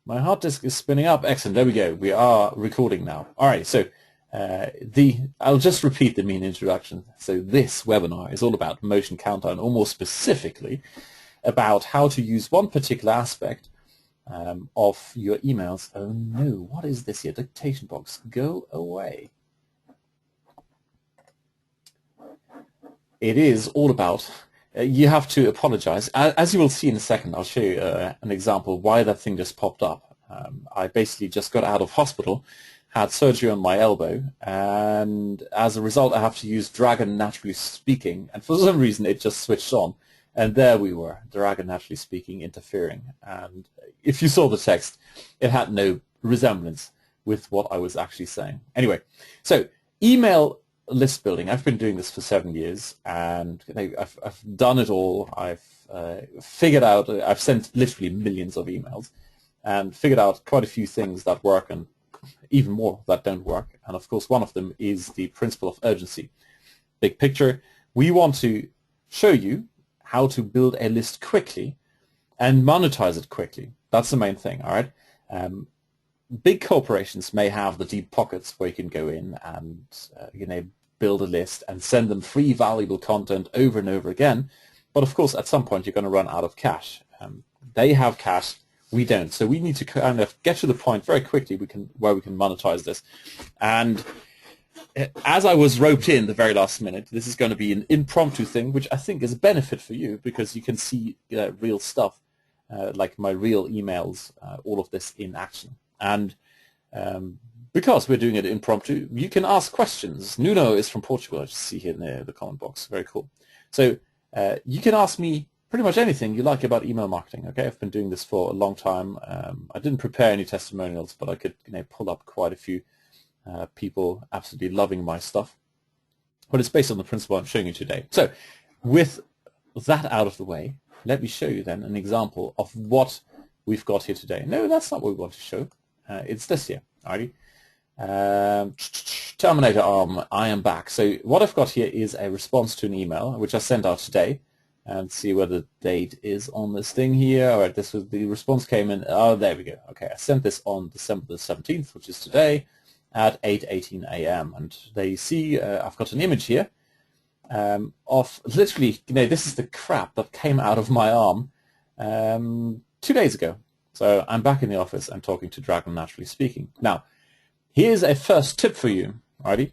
My hard disk is spinning up. Excellent. There we go. We are recording now. All right. So I'll just repeat the main introduction. So this webinar is all about Motion Countdown, or more specifically about how to use one particular aspect of your emails. Oh no, what is this here? Dictation box. Go away. It is all about, you have to apologize. As you will see in a second, I'll show you an example why that thing just popped up. I basically just got out of hospital, had surgery on my elbow, and as a result I have to use Dragon Naturally Speaking, and for some reason it just switched on, and there we were, Dragon Naturally Speaking interfering. And if you saw the text, it had no resemblance with what I was actually saying. Anyway, so email list building. I've been doing this for 7 years, and I've done it all. I've figured out, I've sent literally millions of emails and figured out quite a few things that work and even more that don't work. And of course, one of them is the principle of urgency. Big picture, we want to show you how to build a list quickly and monetize it quickly. That's the main thing, all right? Big corporations may have the deep pockets where you can go in and build a list and send them free valuable content over and over again. But of course, at some point, you're going to run out of cash. They have cash, we don't. So we need to kind of get to the point very quickly where we can monetize this. And as I was roped in the very last minute, this is going to be an impromptu thing, which I think is a benefit for you because you can see real stuff, like my real emails, all of this in action. And because we're doing it impromptu, you can ask questions. Nuno is from Portugal. I just see here in the comment box. Very cool. So you can ask me pretty much anything you like about email marketing. Okay, I've been doing this for a long time. I didn't prepare any testimonials, but I could pull up quite a few people absolutely loving my stuff. But it's based on the principle I'm showing you today. So with that out of the way, let me show you then an example of what we've got here today. No, that's not what we want to show. It's this here. Alrighty. Terminator arm, I am back. So what I've got here is a response to an email which I sent out today, and see where the date is on this thing here. All right, this was the response came in. Oh, there we go. Okay, I sent this on December the 17th, which is today, at 8:18 a.m. And there you see, I've got an image here of literally, this is the crap that came out of my arm 2 days ago. So I'm back in the office and talking to Dragon Naturally Speaking. Now, here's a first tip for you, alrighty?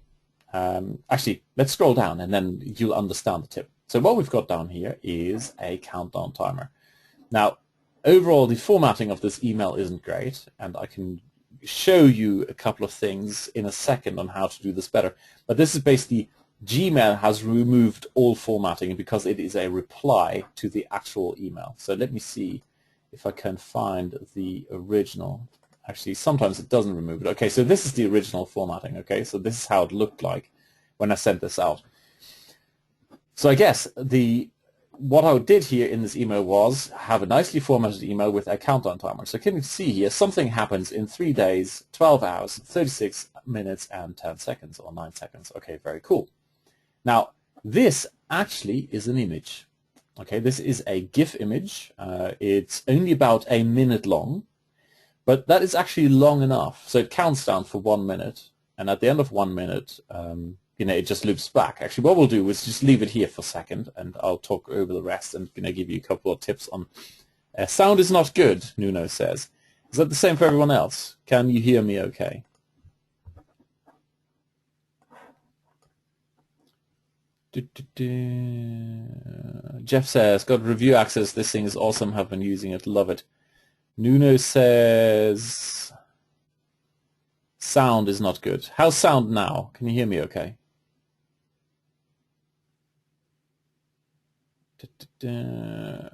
Actually, let's scroll down and then you'll understand the tip. So what we've got down here is a countdown timer. Now, overall, the formatting of this email isn't great, and I can show you a couple of things in a second on how to do this better. But this is basically, Gmail has removed all formatting because it is a reply to the actual email. So let me see if I can find the original. Actually, sometimes it doesn't remove it. Okay, so this is the original formatting. Okay, so this is how it looked like when I sent this out. So I guess what I did here in this email was have a nicely formatted email with a countdown timer. So can you see here, something happens in 3 days, 12 hours, 36 minutes, and 10 seconds, or 9 seconds. Okay, very cool. Now, this actually is an image. Okay, this is a GIF image. It's only about a minute long, but that is actually long enough. So it counts down for 1 minute, and at the end of 1 minute, it just loops back. Actually, what we'll do is just leave it here for a second, and I'll talk over the rest and give you a couple of tips on sound is not good, Nuno says. Is that the same for everyone else? Can you hear me okay? Jeff says, got review access. This thing is awesome. Have been using it. Love it. Nuno says, sound is not good. How's sound now? Can you hear me okay?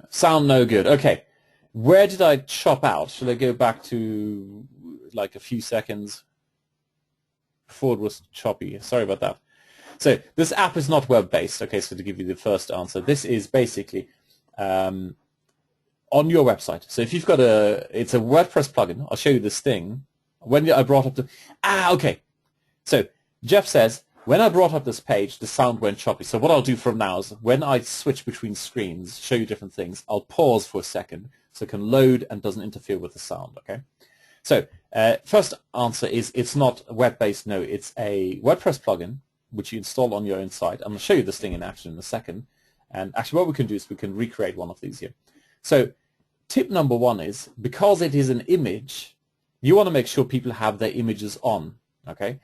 Sound no good. Okay. Where did I chop out? Should I go back to like a few seconds before it was choppy? Sorry about that. So this app is not web-based. Okay, so to give you the first answer, this is basically on your website. So if you've got it's a WordPress plugin. I'll show you this thing. When I brought up okay. So Jeff says, when I brought up this page, the sound went choppy. So what I'll do from now is when I switch between screens, show you different things, I'll pause for a second so it can load and doesn't interfere with the sound. Okay, so first answer is it's not web-based. No, it's a WordPress plugin which you install on your own site. I'm going to show you this thing in action in a second. And actually what we can do is we can recreate one of these here. So tip number one is, because it is an image, you want to make sure people have their images on. Okay,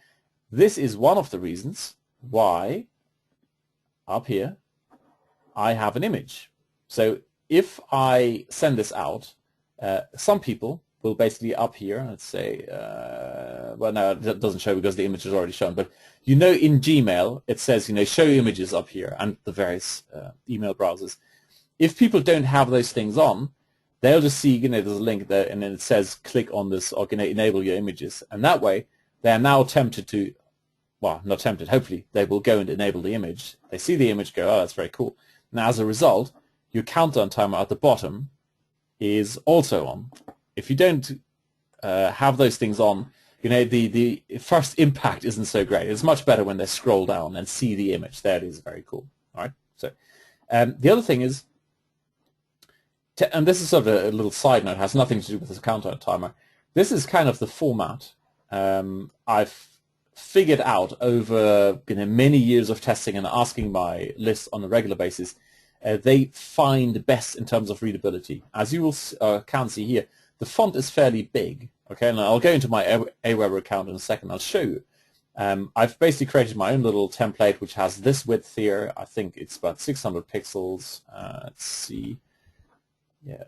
this is one of the reasons why up here I have an image. So if I send this out, some people will basically up here, let's say, well, no, it doesn't show because the image is already shown, but you know in Gmail it says, you know, show images up here, and the various email browsers. If people don't have those things on, they'll just see, you know, there's a link there and then it says click on this or, you know, enable your images, and that way they're now tempted to, well, not tempted, hopefully they will go and enable the image. They see the image, go, oh, that's very cool. Now as a result, your countdown timer at the bottom is also on. If you don't have those things on, you know, the first impact isn't so great. It's much better when they scroll down and see the image. There it is, very cool. All right. So the other thing is, and this is sort of a little side note, has nothing to do with this countdown timer. This is kind of the format I've figured out over, you know, many years of testing and asking my list on a regular basis. They find best in terms of readability. As you will can see here, the font is fairly big. Okay, and I'll go into my Aweber account in a second. I'll show you. I've basically created my own little template which has this width here. I think it's about 600 pixels. Let's see. Yeah,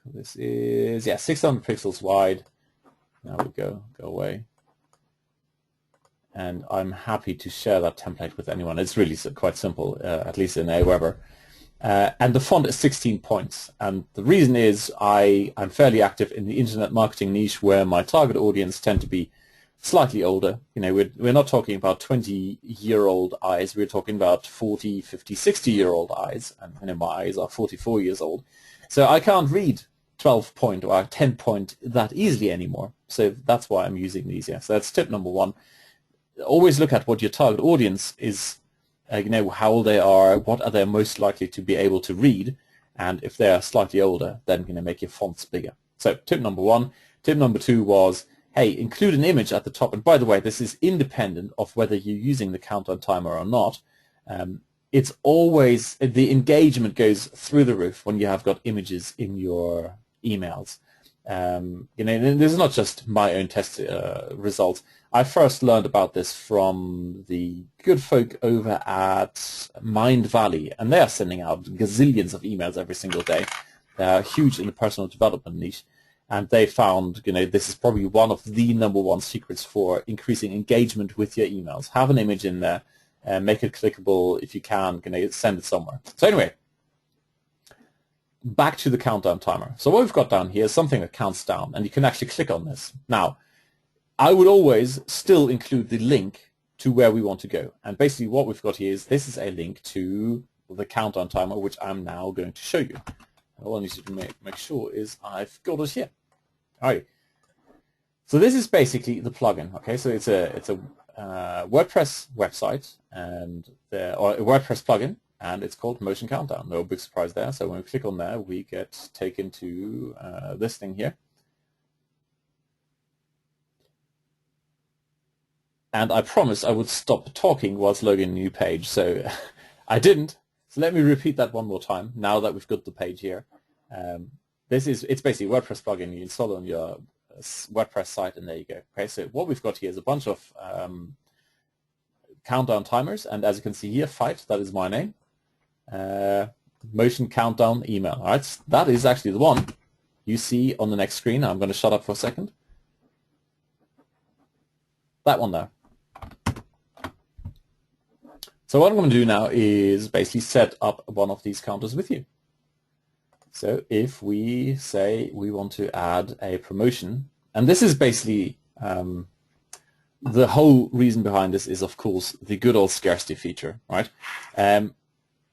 this is 600 pixels wide. There we go. Go away. And I'm happy to share that template with anyone. It's really quite simple, at least in Aweber. And the font is 16 points. And the reason is I'm fairly active in the internet marketing niche where my target audience tend to be slightly older. You know, we're not talking about 20-year-old eyes. We're talking about 40, 50, 60-year-old eyes. And, you know, my eyes are 44 years old. So I can't read 12 point or 10 point that easily anymore. So that's why I'm using these here. So that's tip number one. Always look at what your target audience is, you know, how old they are, what are they most likely to be able to read, and if they are slightly older, then, you know, make your fonts bigger. So tip number one. Tip number two was, hey, include an image at the top. And by the way, this is independent of whether you're using the countdown timer or not. It's always, the engagement goes through the roof when you have got images in your emails. You know, this is not just my own test results. I first learned about this from the good folk over at Mindvalley, and they are sending out gazillions of emails every single day. They are huge in the personal development niche, and they found, you know, this is probably one of the number one secrets for increasing engagement with your emails. Have an image in there, and make it clickable if you can, you know, send it somewhere. So anyway, back to the countdown timer. So what we've got down here is something that counts down, and you can actually click on this. Now, I would always still include the link to where we want to go. And basically what we've got here is, this is a link to the countdown timer, which I'm now going to show you. All I need to make sure is I've got it here. All right. So this is basically the plugin. Okay, so it's a WordPress website and or a WordPress plugin, and it's called Motion Countdown. No big surprise there. So when we click on there, we get taken to this thing here. And I promised I would stop talking whilst loading a new page, so I didn't. So let me repeat that one more time now that we've got the page here. It's basically a WordPress plugin. You install it on your WordPress site, and there you go. Okay, so what we've got here is a bunch of countdown timers, and as you can see here, Fight, that is my name. Motion Countdown email. All right, that is actually the one you see on the next screen. I'm going to shut up for a second. That one there. So what I'm going to do now is basically set up one of these counters with you. So if we say we want to add a promotion, and this is basically the whole reason behind this is, of course, the good old scarcity feature, right?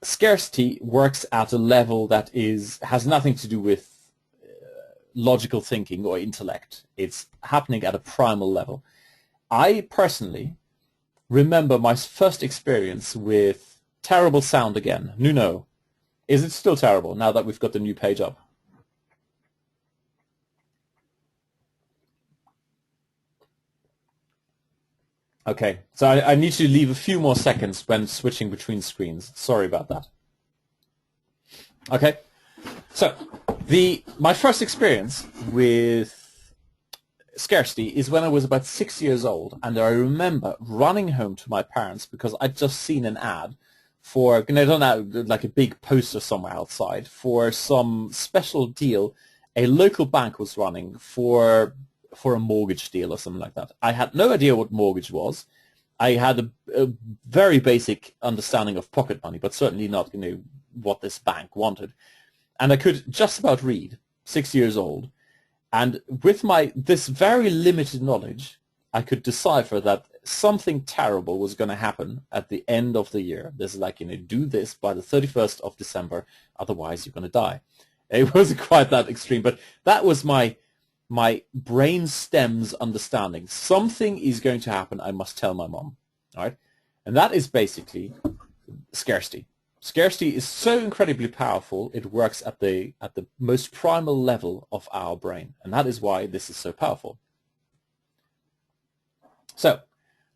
Scarcity works at a level that has nothing to do with logical thinking or intellect. It's happening at a primal level. I personally remember my first experience with terrible sound again. Nuno. Is it still terrible now that we've got the new page up? Okay, so I need to leave a few more seconds when switching between screens. Sorry about that. Okay, so my first experience with scarcity is when I was about 6 years old, and I remember running home to my parents because I'd just seen an ad for, I don't know, like a big poster somewhere outside for some special deal a local bank was running for a mortgage deal or something like that. I had no idea what mortgage was. I had a very basic understanding of pocket money, but certainly not, what this bank wanted. And I could just about read, 6 years old. And with this very limited knowledge, I could decipher that something terrible was going to happen at the end of the year. This is like, do this by the 31st of December, otherwise you're going to die. It wasn't quite that extreme, but that was my brain stem's understanding. Something is going to happen. I must tell my mom. All right, and that is basically scarcity. Scarcity is so incredibly powerful. It works at the most primal level of our brain, and that is why this is so powerful. So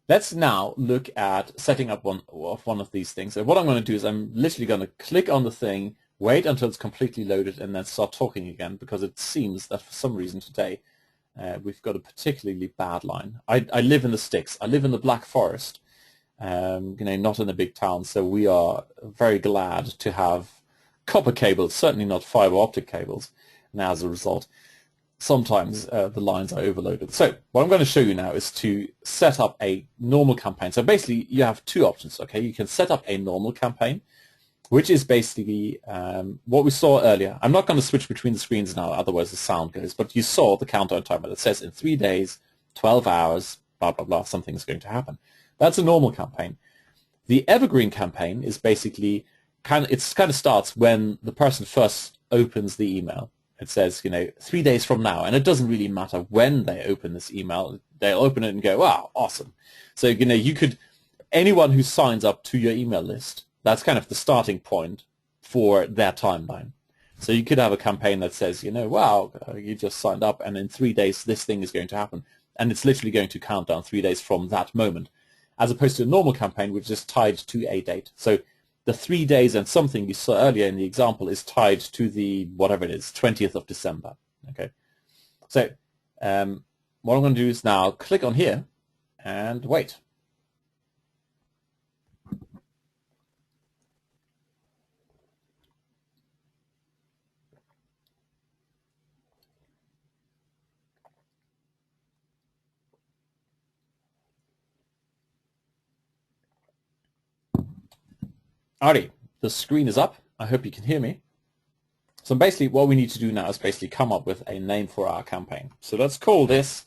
let's now look at setting up one of these things. So what I'm going to do is I'm literally going to click on the thing, wait until it's completely loaded, and then start talking again, because it seems that for some reason today we've got a particularly bad line. I live in the sticks. I live in the Black Forest, not in a big town, so we are very glad to have copper cables, certainly not fiber optic cables, and as a result, sometimes the lines are overloaded. So what I'm going to show you now is to set up a normal campaign. So basically you have two options, okay? You can set up a normal campaign, which is basically what we saw earlier. I'm not going to switch between the screens now, otherwise the sound goes, but you saw the countdown timer that says in 3 days, 12 hours, blah, blah, blah, something's going to happen. That's a normal campaign. The evergreen campaign is basically kind of starts when the person first opens the email. It says, 3 days from now, and it doesn't really matter when they open this email. They'll open it and go, wow, awesome. So, anyone who signs up to your email list, that's kind of the starting point for their timeline. So you could have a campaign that says, wow, you just signed up, and in 3 days this thing is going to happen. And it's literally going to count down 3 days from that moment, as opposed to a normal campaign, which is tied to a date. So the 3 days and something you saw earlier in the example is tied to the, whatever it is, 20th of December. Okay. So what I'm going to do is now click on here and wait. Alrighty, the screen is up. I hope you can hear me. So basically what we need to do now is basically come up with a name for our campaign. So let's call this,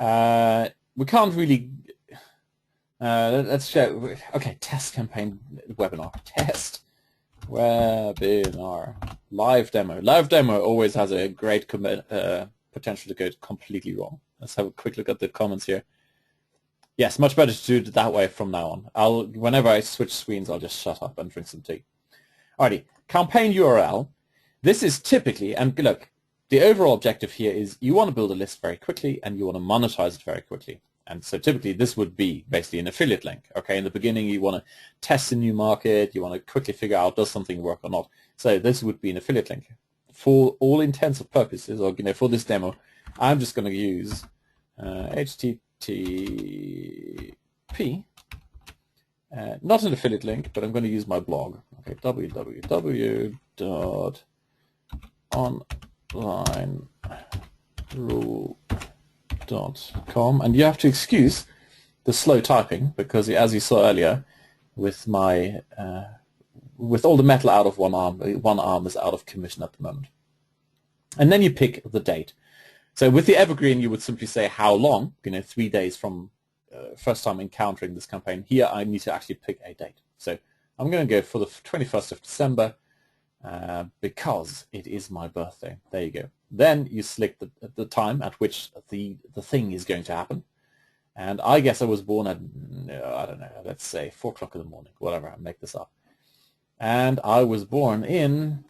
we can't really, let's show, okay, test campaign webinar, test webinar, live demo. Live demo always has a great potential to go completely wrong. Let's have a quick look at the comments here. Yes, much better to do it that way from now on. Whenever I switch screens, I'll just shut up and drink some tea. Alrighty, campaign URL. This is typically, and look, the overall objective here is you want to build a list very quickly and you want to monetize it very quickly. And so typically this would be basically an affiliate link. Okay, in the beginning you want to test a new market, you want to quickly figure out does something work or not. So this would be an affiliate link. For all intents and purposes, or for this demo, I'm just going to use HTTP, not an affiliate link, but I'm going to use my blog. Okay, www.onlinerule.com, and you have to excuse the slow typing because, as you saw earlier, with my with all the metal out of one arm is out of commission at the moment. And then you pick the date. So with the evergreen, you would simply say how long, 3 days from first time encountering this campaign. Here I need to actually pick a date. So I'm going to go for the 21st of December because it is my birthday. There you go. Then you select the time at which the thing is going to happen. And I guess I was born at, I don't know, let's say 4 o'clock in the morning, whatever, I make this up. And I was born in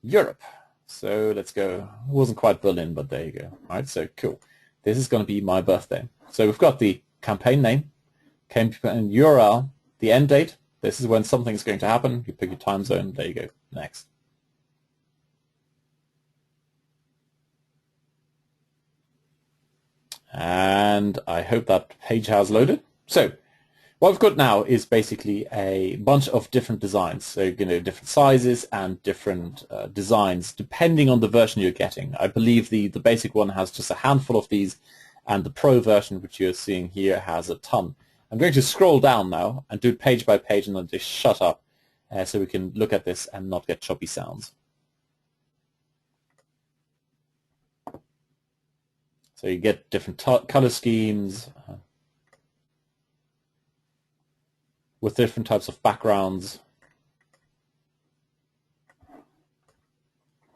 Europe. So let's go, it wasn't quite Berlin, but there you go. All right, so cool. This is going to be my birthday. So we've got the campaign name. Okay, and URL, the end date. This is when something's going to happen. You pick your time zone. There you go. Next. And I hope that page has loaded. So what we've got now is basically a bunch of different designs. So, different sizes and different designs depending on the version you're getting. I believe the basic one has just a handful of these, and the Pro version, which you're seeing here, has a ton. I'm going to scroll down now and do it page by page and then just shut up so we can look at this and not get choppy sounds. So you get different color schemes with different types of backgrounds.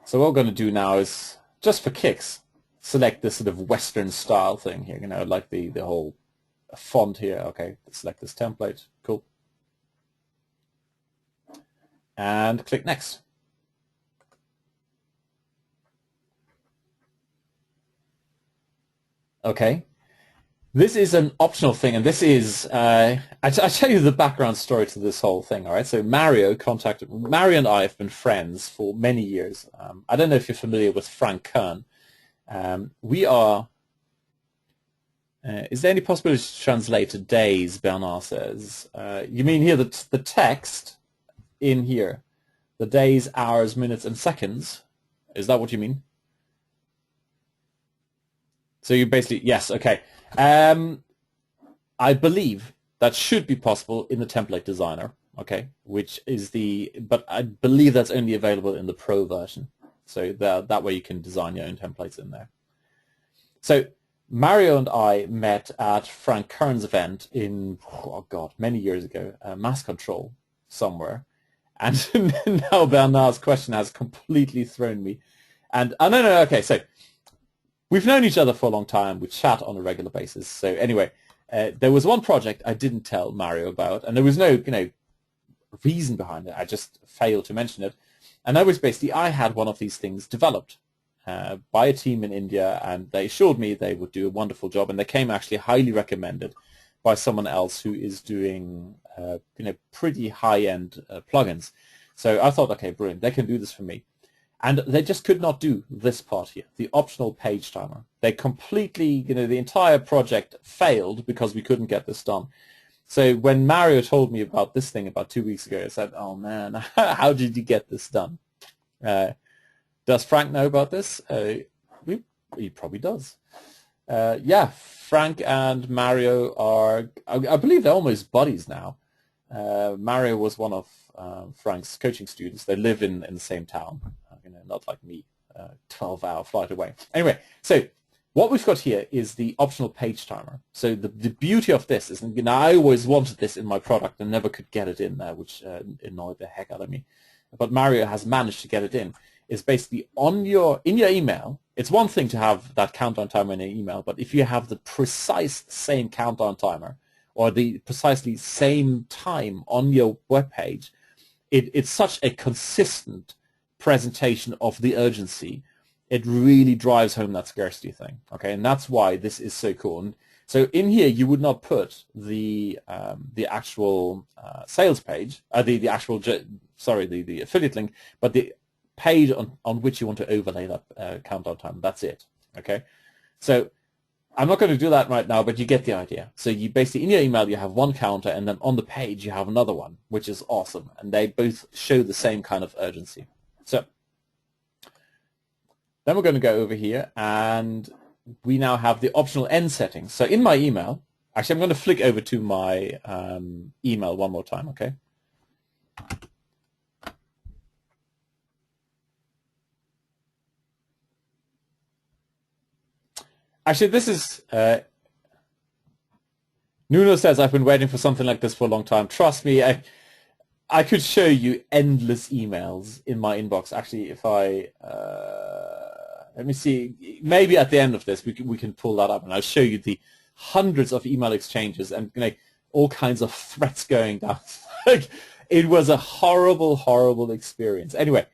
So what we're going to do now is, just for kicks, select this sort of Western style thing here, like the whole font here. Okay, let's select this template. Cool. And click Next. Okay. This is an optional thing, and this is, I tell you the background story to this whole thing, all right? So Mario and I have been friends for many years. I don't know if you're familiar with Frank Kern. We are, is there any possibility to translate days, Bernard says? You mean here the text in here, the days, hours, minutes, and seconds? Is that what you mean? So you basically, yes, okay. I believe that should be possible in the template designer, okay, but I believe that's only available in the Pro version. So that way you can design your own templates in there. So Mario and I met at Frank Kern's event in, many years ago, Mass Control somewhere. And now Bernard's question has completely thrown me. And, no, okay, so we've known each other for a long time. We chat on a regular basis. So anyway, there was one project I didn't tell Mario about, and there was no, reason behind it. I just failed to mention it. And that was basically, I had one of these things developed by a team in India, and they assured me they would do a wonderful job, and they came actually highly recommended by someone else who is doing, pretty high-end plugins. So I thought, okay, brilliant, they can do this for me. And they just could not do this part here, the optional page timer. They completely, the entire project failed because we couldn't get this done. So when Mario told me about this thing about 2 weeks ago, I said, oh man, how did you get this done? Does Frank know about this? He probably does. Yeah, Frank and Mario are, I believe they're almost buddies now. Mario was one of Frank's coaching students. They live in the same town, not like me, 12-hour flight away. Anyway, so what we've got here is the optional page timer. So the beauty of this is, I always wanted this in my product and never could get it in there, which annoyed the heck out of me. But Mario has managed to get it in. Is basically in your email. It's one thing to have that countdown timer in your email, but if you have the precise same countdown timer or the precisely same time on your web page, it's such a consistent presentation of the urgency. It really drives home that scarcity thing. Okay, and that's why this is so cool. And so in here, you would not put the actual sales page, the affiliate link, but the page on which you want to overlay that countdown time. That's it. Okay, so I'm not going to do that right now, but you get the idea. So you basically, in your email, you have one counter, and then on the page you have another one, which is awesome, and they both show the same kind of urgency. So then we're going to go over here, and we now have the optional end settings. So in my email, actually I'm going to flick over to my email one more time, okay? Actually, this is, Nuno says, I've been waiting for something like this for a long time. Trust me, I could show you endless emails in my inbox. Actually, if I, let me see, maybe at the end of this, we can pull that up, and I'll show you the hundreds of email exchanges and all kinds of threats going down. It was a horrible, horrible experience. Anyway,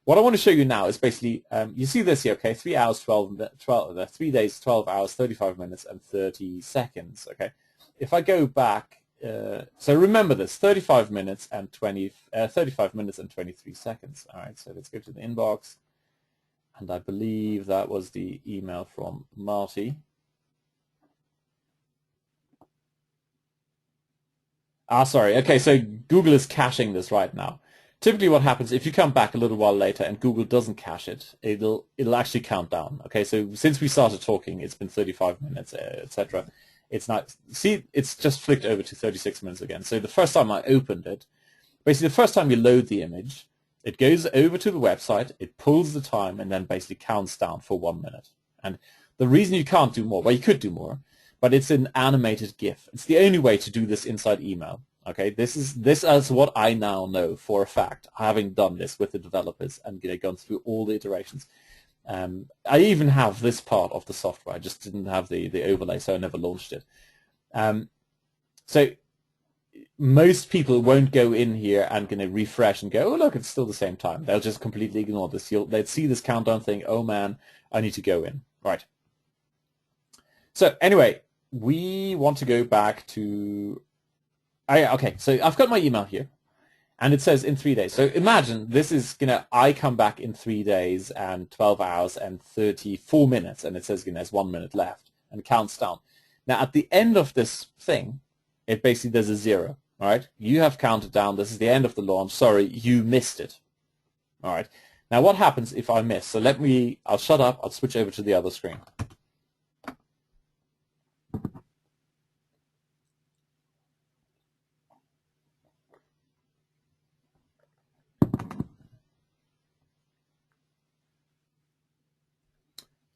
what I want to show you now is basically, you see this here, okay, 3 hours, 3 days, 12 hours, 35 minutes, and 30 seconds, okay? If I go back so remember this, 35 minutes and 35 minutes and 23 seconds. All right, so let's go to the inbox. And I believe that was the email from Marty. Sorry. Okay, so Google is caching this right now. Typically what happens, if you come back a little while later and Google doesn't cache it, it'll actually count down. Okay, so since we started talking, it's been 35 minutes, etc. It's not, see, it's just flicked over to 36 minutes again. So the first time I opened it, basically the first time you load the image, it goes over to the website, it pulls the time, and then basically counts down for 1 minute. And the reason you can't do more, well, you could do more, but it's an animated GIF. It's the only way to do this inside email. Okay, this is what I now know for a fact, having done this with the developers and gone through all the iterations. I even have this part of the software. I just didn't have the overlay, so I never launched it. So most people won't go in here and refresh and go, oh look, it's still the same time. They'll just completely ignore this. They'd see this countdown thing, oh man, I need to go in. Right. So anyway, we want to go back to... okay, so I've got my email here, and it says in 3 days. So imagine this is, I come back in 3 days and 12 hours and 34 minutes, and it says, there's 1 minute left, and counts down. Now, at the end of this thing, it basically there's a 0, all right? You have counted down. This is the end of the launch. Sorry, you missed it, all right? Now, what happens if I miss? So I'll shut up. I'll switch over to the other screen.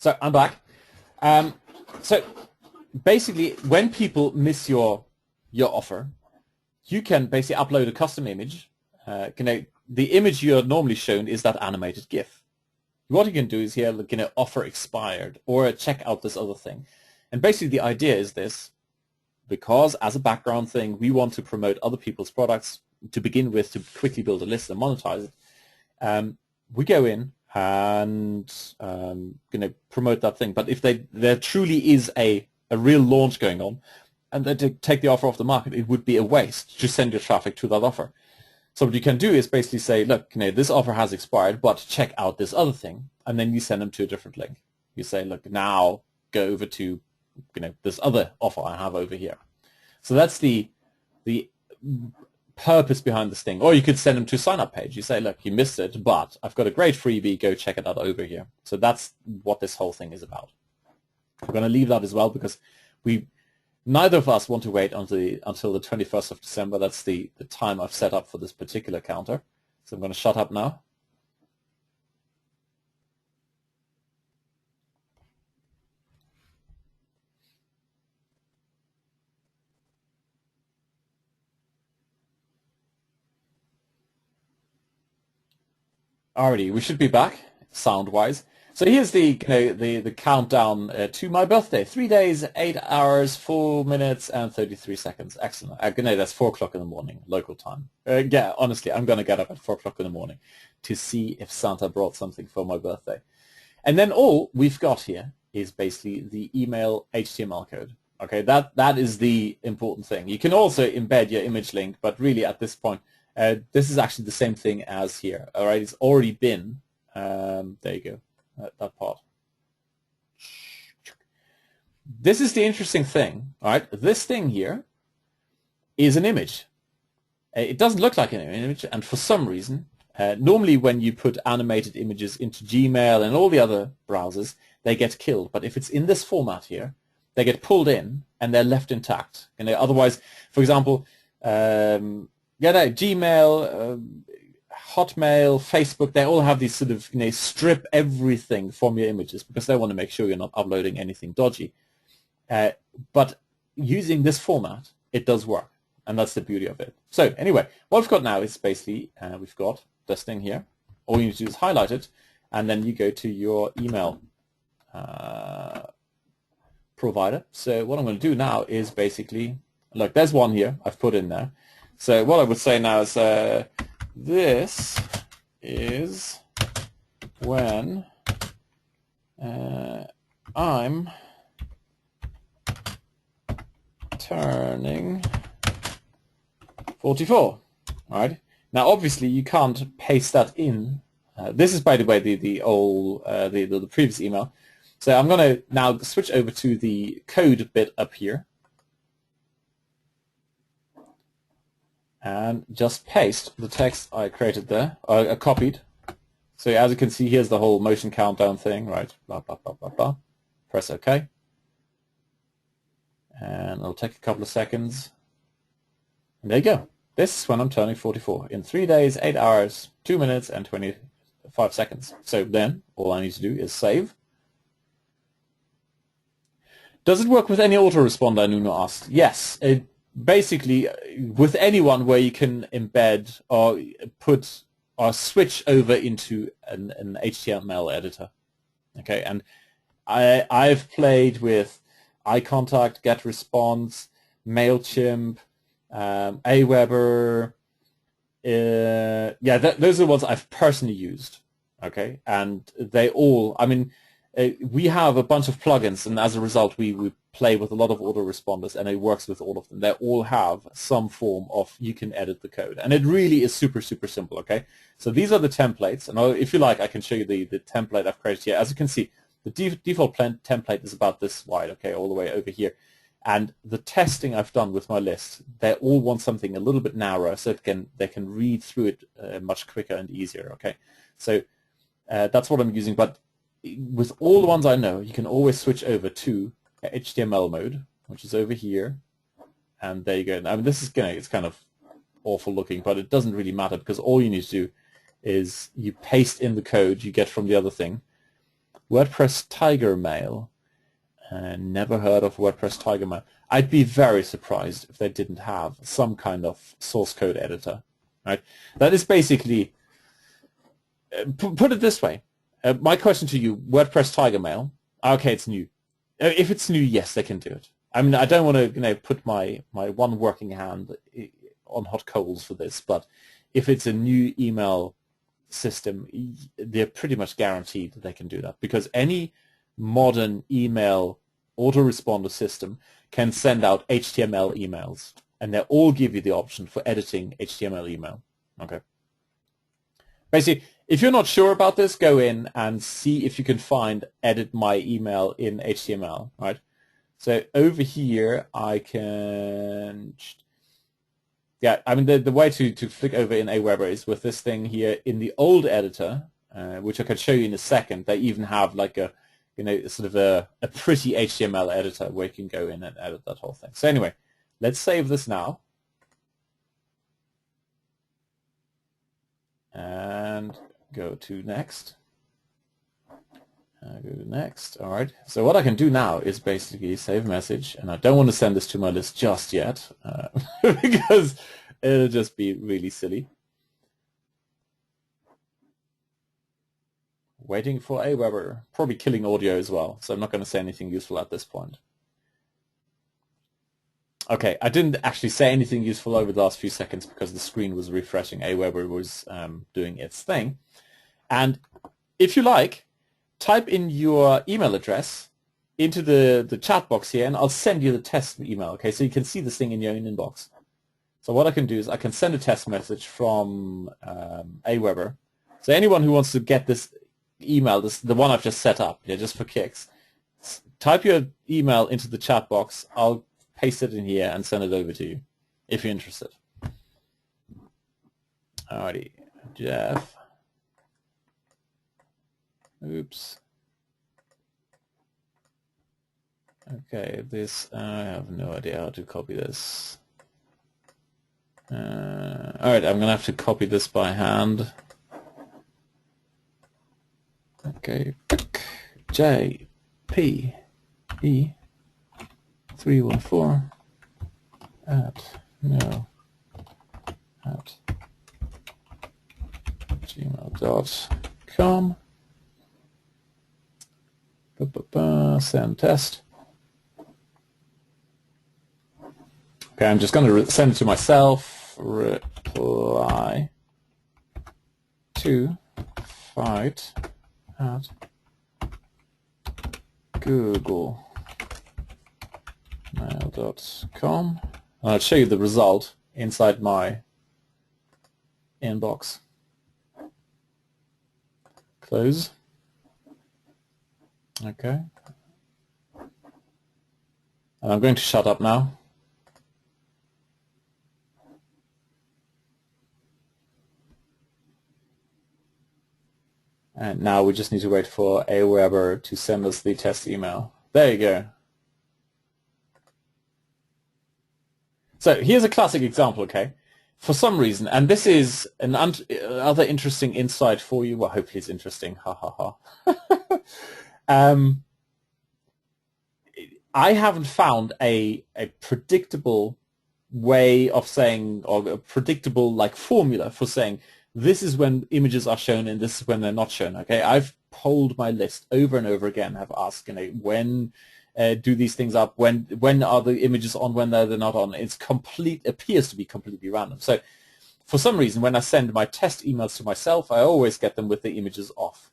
So I'm back. So basically, when people miss your offer, you can basically upload a custom image. The image you're normally shown is that animated GIF. What you can do is here, offer expired, or check out this other thing. And basically the idea is this, because as a background thing, we want to promote other people's products to begin with, to quickly build a list and monetize it. We go in and promote that thing. But if there truly is a real launch going on, and they take the offer off the market, it would be a waste to send your traffic to that offer. So what you can do is basically say, look, this offer has expired, but check out this other thing, and then you send them to a different link. You say, look, now go over to this other offer I have over here. So that's the purpose behind this thing. Or you could send them to a sign-up page. You say, look, you missed it, but I've got a great freebie. Go check it out over here. So that's what this whole thing is about. I'm going to leave that as well because neither of us want to wait until the 21st of December. That's the time I've set up for this particular counter. So I'm going to shut up now. Alrighty, we should be back sound-wise. So here's the countdown to my birthday. 3 days, 8 hours, 4 minutes, and 33 seconds. Excellent. That's 4 o'clock in the morning, local time. Yeah, honestly, I'm going to get up at 4 o'clock in the morning to see if Santa brought something for my birthday. And then all we've got here is basically the email HTML code. Okay, that is the important thing. You can also embed your image link, but really at this point, this is actually the same thing as here. All right, it's already been, there you go, that part. This is the interesting thing, all right? This thing here is an image. It doesn't look like an image, and for some reason, normally when you put animated images into Gmail and all the other browsers, they get killed. But if it's in this format here, they get pulled in and they're left intact. Otherwise, for example, Gmail, Hotmail, Facebook, they all have these sort of, strip everything from your images because they want to make sure you're not uploading anything dodgy. But using this format, it does work. And that's the beauty of it. So anyway, what we've got now is basically, we've got this thing here. All you need to do is highlight it, and then you go to your email provider. So what I'm going to do now is basically, look, there's one here I've put in there. So what I would say now is this is when I'm turning 44. All right. Now, obviously, you can't paste that in. This is, by the way, the old the previous email. So I'm going to now switch over to the code bit up here and just paste the text I created there, copied. So as you can see, here's the whole motion countdown thing, right? Blah, blah, blah, blah, blah. Press OK. And it'll take a couple of seconds. And there you go. This is when I'm turning 44. In 3 days, 8 hours, 2 minutes, and 25 seconds. So then, all I need to do is save. Does it work with any autoresponder, Nuno asked? Yes. Basically, with anyone where you can embed or put or switch over into an HTML editor. Okay, and I've played with iContact, GetResponse, MailChimp, Aweber. Yeah, those are the ones I've personally used. Okay, and they all, I mean, we have a bunch of plugins, and as a result, we play with a lot of autoresponders, and it works with all of them. They all have some form of you can edit the code, and it really is super, super simple. Okay, so these are the templates, and if you like, I can show you the template I've created here. As you can see, the default template is about this wide, okay, all the way over here. And the testing I've done with my list, they all want something a little bit narrower, so they can read through it much quicker and easier. Okay, so that's what I'm using, but with all the ones I know, you can always switch over to HTML mode, which is over here, and there you go. I mean, this is it's kind of awful looking, but it doesn't really matter because all you need to do is you paste in the code you get from the other thing. WordPress Tiger Mail. Never heard of WordPress Tiger Mail. I'd be very surprised if they didn't have some kind of source code editor. Right? That is basically. Put it this way. My question to you, WordPress Tiger Mail, okay, it's new. If it's new, yes, they can do it. I mean, I don't want to put my one working hand on hot coals for this, but if it's a new email system, they're pretty much guaranteed that they can do that, because any modern email autoresponder system can send out HTML emails, and they all give you the option for editing HTML email. Okay. Basically, if you're not sure about this, go in and see if you can find edit my email in HTML, right? So over here, I can, yeah, I mean, the way to flick over in Aweber is with this thing here in the old editor, which I can show you in a second. They even have like a, sort of a pretty HTML editor where you can go in and edit that whole thing. So anyway, let's save this now. And go to next. Go to next. All right. So what I can do now is basically save message, and I don't want to send this to my list just yet because it'll just be really silly. Waiting for Aweber, probably killing audio as well, so I'm not going to say anything useful at this point. Okay, I didn't actually say anything useful over the last few seconds because the screen was refreshing. Aweber was doing its thing. And if you like, type in your email address into the chat box here, and I'll send you the test email, okay? So you can see this thing in your own inbox. So what I can do is I can send a test message from Aweber. So anyone who wants to get this email, the one I've just set up, yeah, just for kicks, type your email into the chat box. I'll paste it in here and send it over to you if you're interested. Alrighty, Jeff. Oops. Okay, this, I have no idea how to copy this. Alright, I'm going to have to copy this by hand. Okay, JPE 314 at gmail.com. Send test. Okay, I'm just going to send it to myself. Reply to fight at googlemail.com. I'll show you the result inside my inbox. Close. Okay. And I'm going to shut up now. And now we just need to wait for Aweber to send us the test email. There you go. So here's a classic example, okay? For some reason, and this is another interesting insight for you. Well, hopefully it's interesting. Ha ha ha. I haven't found a predictable way of saying, or a predictable like formula for saying this is when images are shown and this is when they're not shown. Okay, I've polled my list over and over again. I've asked, when do these things up? When are the images on? When they're not on? Appears to be completely random. So for some reason, when I send my test emails to myself, I always get them with the images off,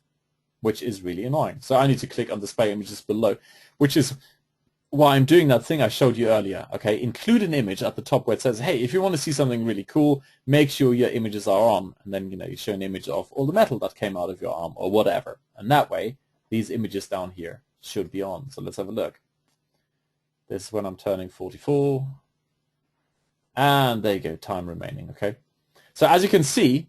which is really annoying. So I need to click on display images below, which is why I'm doing that thing I showed you earlier. Okay, include an image at the top where it says, hey, if you want to see something really cool, make sure your images are on. And then, you show an image of all the metal that came out of your arm or whatever. And that way, these images down here should be on. So let's have a look. This is when I'm turning 44. And there you go, time remaining, okay? So as you can see,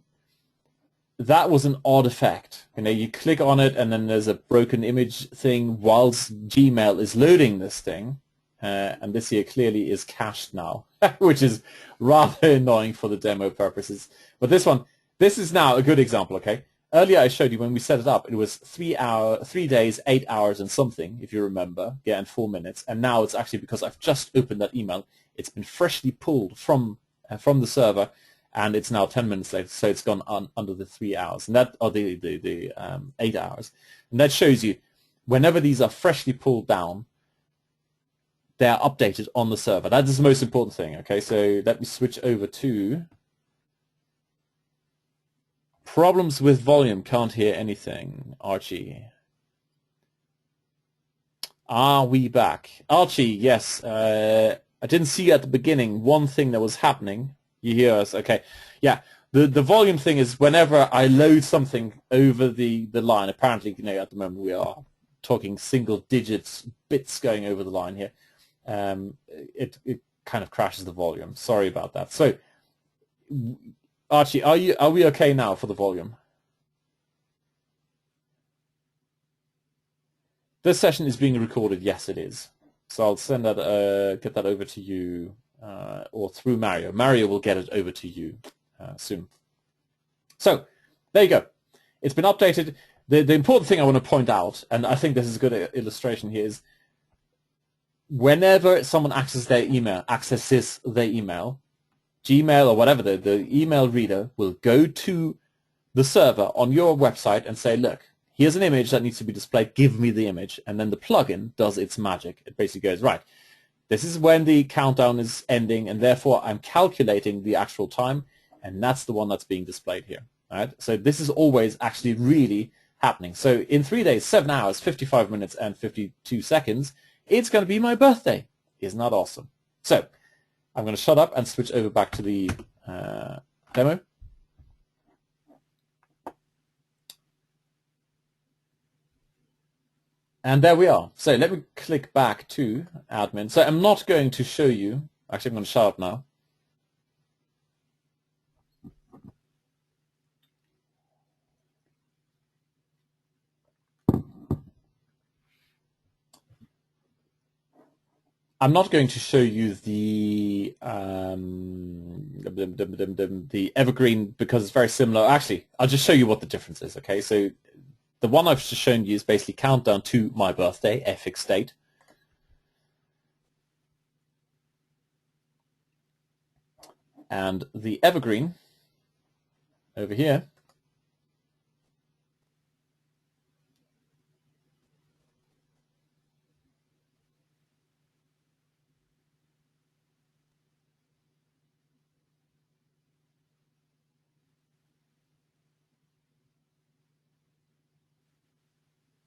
that was an odd effect. You click on it and then there's a broken image thing whilst Gmail is loading this thing. And this here clearly is cached now, which is rather annoying for the demo purposes. But this is now a good example, okay? Earlier I showed you when we set it up, it was 3 days, 8 hours and something, if you remember, yeah, and 4 minutes. And now it's actually because I've just opened that email. It's been freshly pulled from the server. And it's now 10 minutes later, so it's gone under the 3 hours, and that, or the 8 hours, and that shows you whenever these are freshly pulled down, they are updated on the server. That is the most important thing. Okay, so let me switch over to problems with volume. Can't hear anything. Archie, are we back? Archie, yes. I didn't see at the beginning one thing that was happening. You hear us? Okay. Yeah. The volume thing is whenever I load something over the line, apparently, at the moment we are talking single digits bits going over the line here. It kind of crashes the volume. Sorry about that. So, Archie, are we okay now for the volume? This session is being recorded. Yes, it is. So I'll send that, get that over to you. Or through Mario. Mario will get it over to you soon. So there you go. It's been updated. The important thing I want to point out, and I think this is a good illustration here, is whenever someone accesses their email, Gmail or whatever, the email reader will go to the server on your website and say, look, here's an image that needs to be displayed. Give me the image. And then the plugin does its magic. It basically goes, right, this is when the countdown is ending, and therefore I'm calculating the actual time, and that's the one that's being displayed here. Right? So this is always actually really happening. So in 3 days, 7 hours, 55 minutes, and 52 seconds, it's going to be my birthday. Isn't that awesome? So I'm going to shut up and switch over back to the demo. And there we are. So let me click back to admin. So I'm not going to show you. Actually, I'm going to shut up now. I'm not going to show you the evergreen because it's very similar. Actually, I'll just show you what the difference is. Okay, so the one I've just shown you is basically countdown to my birthday, fx state. And the evergreen over here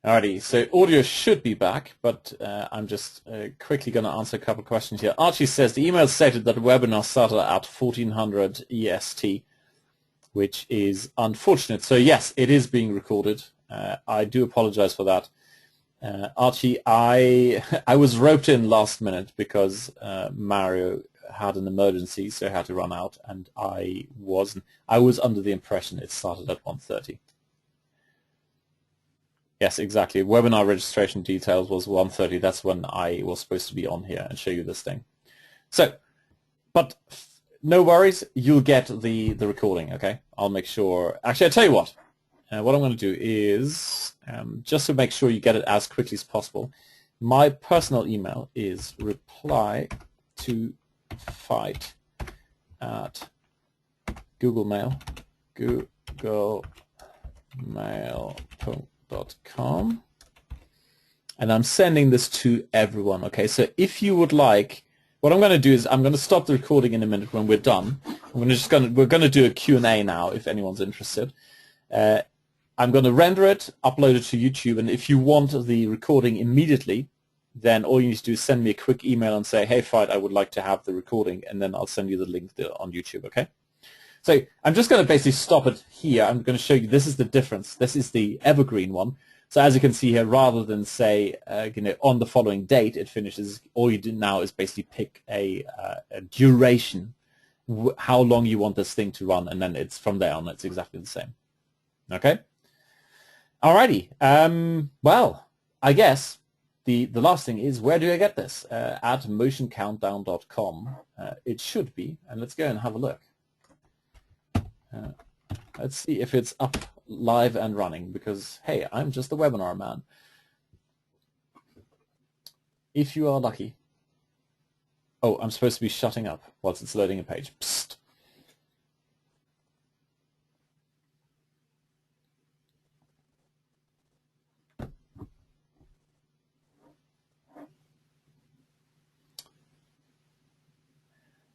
Alrighty, so audio should be back, but I'm just quickly going to answer a couple of questions here. Archie says the email stated that the webinar started at 1400 EST, which is unfortunate. So yes, it is being recorded. I do apologize for that. Archie, I was roped in last minute because Mario had an emergency, so I had to run out, and I was under the impression it started at 1:30. Yes, exactly. Webinar registration details was 1:30. That's when I was supposed to be on here and show you this thing. So, but no worries, you'll get the recording, okay? I'll make sure. Actually, I'll tell you what. What I'm going to do is, just to make sure you get it as quickly as possible, my personal email is reply2fight@googlemail.com, and I'm sending this to everyone, okay? So if you would like, what I'm going to do is I'm going to stop the recording in a minute when we're done. We're going to do a Q&A now if anyone's interested. I'm going to render it, upload it to YouTube, and if you want the recording immediately, then all you need to do is send me a quick email and say, hey, Fight, I would like to have the recording, and then I'll send you the link on YouTube, okay? So I'm just going to basically stop it here. I'm going to show you this is the difference. This is the evergreen one. So as you can see here, rather than say, on the following date it finishes, all you do now is basically pick a duration, how long you want this thing to run, and then it's from there on, it's exactly the same. Okay? Alrighty. Well, I guess the last thing is, where do I get this? At motioncountdown.com. It should be, and let's go and have a look. Let's see if it's up live and running, because, hey, I'm just a webinar man. If you are lucky. Oh, I'm supposed to be shutting up whilst it's loading a page. Psst.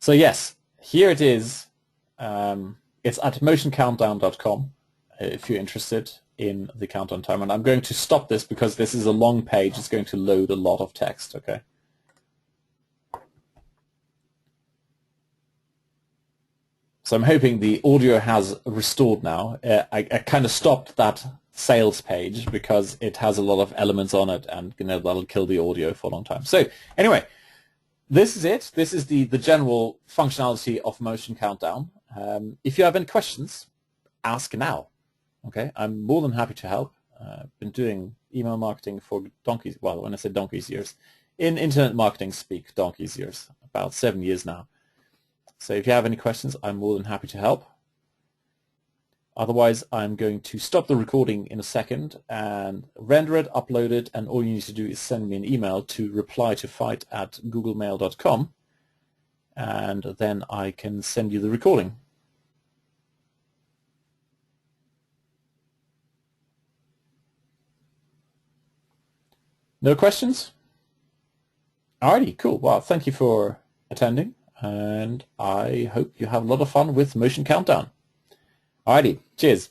So yes, here it is. It's at motioncountdown.com if you're interested in the countdown timer. And I'm going to stop this because this is a long page. It's going to load a lot of text, okay? So I'm hoping the audio has restored now. I kind of stopped that sales page because it has a lot of elements on it, and that'll kill the audio for a long time. So anyway, this is it. This is the general functionality of Motion Countdown. If you have any questions, ask now. Okay, I'm more than happy to help. I've been doing email marketing for donkeys. Well, when I say donkeys years, in internet marketing speak, donkeys years, about 7 years now. So if you have any questions, I'm more than happy to help. Otherwise, I'm going to stop the recording in a second and render it, upload it, and all you need to do is send me an email to reply2fight@googlemail.com, and then I can send you the recording. No questions? Alrighty, cool. Well, thank you for attending, and I hope you have a lot of fun with Motion Countdown. Alrighty, cheers.